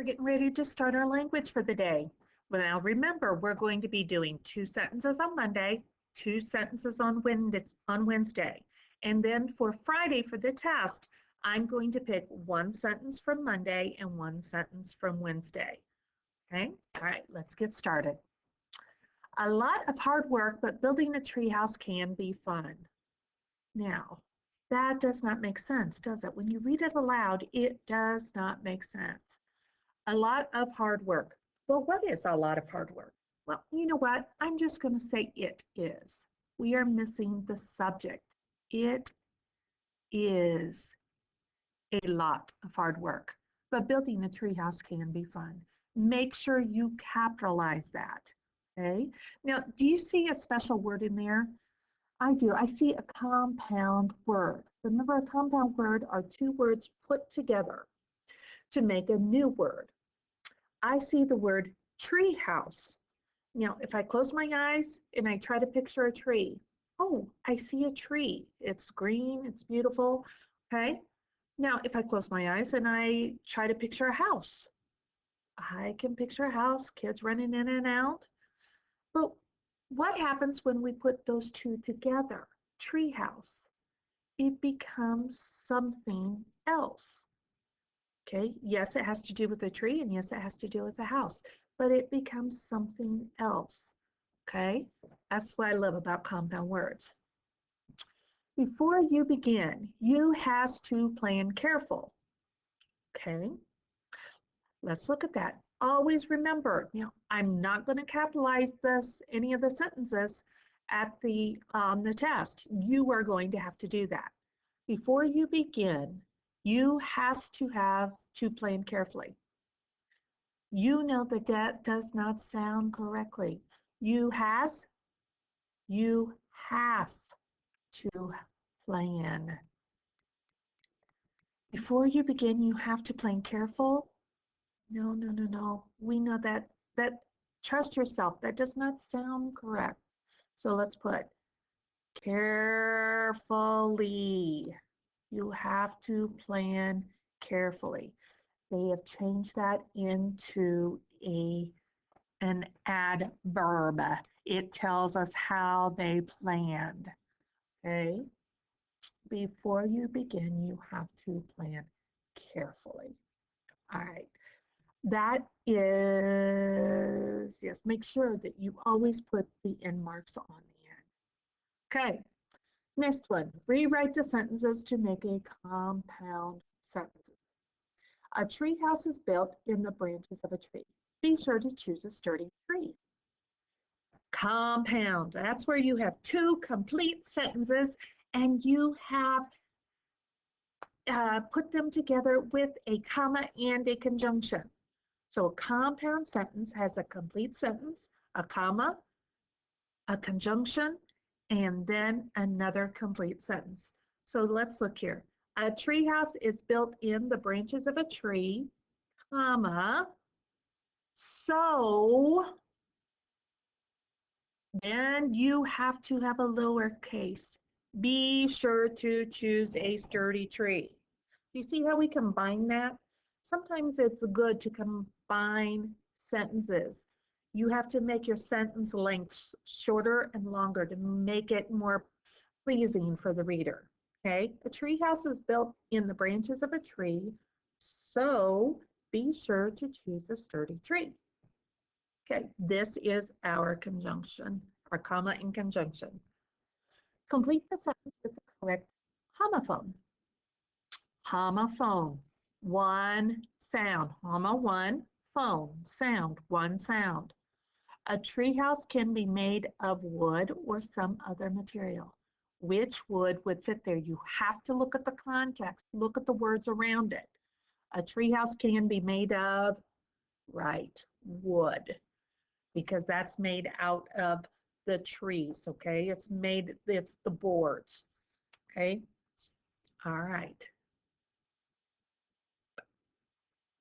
We're getting ready to start our language for the day. Well, now remember, we're going to be doing 2 sentences on Monday, 2 sentences on Wednesday. And then for Friday for the test, I'm going to pick 1 sentence from Monday and 1 sentence from Wednesday. Okay? All right, let's get started. A lot of hard work, but building a treehouse can be fun. Now, that does not make sense, does it? When you read it aloud, it does not make sense. A lot of hard work. Well, what is a lot of hard work? Well, you know what? I'm just going to say it is. We are missing the subject. It is a lot of hard work, but building a treehouse can be fun. Make sure you capitalize that, okay? Now, do you see a special word in there? I do. I see a compound word. Remember, a compound word are 2 words put together to make a new word. I see the word treehouse. Now, if I close my eyes and I try to picture a tree, oh, I see a tree. It's green, it's beautiful, okay? Now, if I close my eyes and I try to picture a house, I can picture a house, kids running in and out. But what happens when we put those 2 together? Treehouse. It becomes something else. Okay, yes, it has to do with a tree, and yes, it has to do with a house, but it becomes something else. Okay, that's what I love about compound words. Before you begin, you has to plan careful. Okay, let's look at that. Always remember, I'm not going to capitalize any of the sentences at on the test. You are going to have to do that. Before you begin, you has to have to plan carefully. You know that does not sound correctly. You have to plan. Before you begin, you have to plan careful. No. We know that trust yourself. That does not sound correct. So let's put carefully. You have to plan carefully. They have changed that into an adverb. It tells us how they planned. Okay? Before you begin, you have to plan carefully. All right. That is, yes, make sure that you always put the end marks on the end. Okay. Next one, rewrite the sentences to make a compound sentence. A tree house is built in the branches of a tree. Be sure to choose a sturdy tree. Compound, that's where you have 2 complete sentences and you have put them together with a comma and a conjunction. So a compound sentence has a complete sentence, a comma, a conjunction, and then another complete sentence. So let's look here. A tree house is built in the branches of a tree, comma, so then you have to have a lowercase. Be sure to choose a sturdy tree. You see how we combine that? Sometimes it's good to combine sentences. You have to make your sentence lengths shorter and longer to make it more pleasing for the reader. Okay, a tree house is built in the branches of a tree, so be sure to choose a sturdy tree. Okay, this is our conjunction, our comma and conjunction. Complete the sentence with the correct homophone. Homophone, 1 sound, homo 1, phone, sound, 1 sound. A treehouse can be made of wood or some other material. Which wood would fit there? You have to look at the context, look at the words around it. A treehouse can be made of, right, wood, because that's made out of the trees, okay? It's the boards, okay? All right,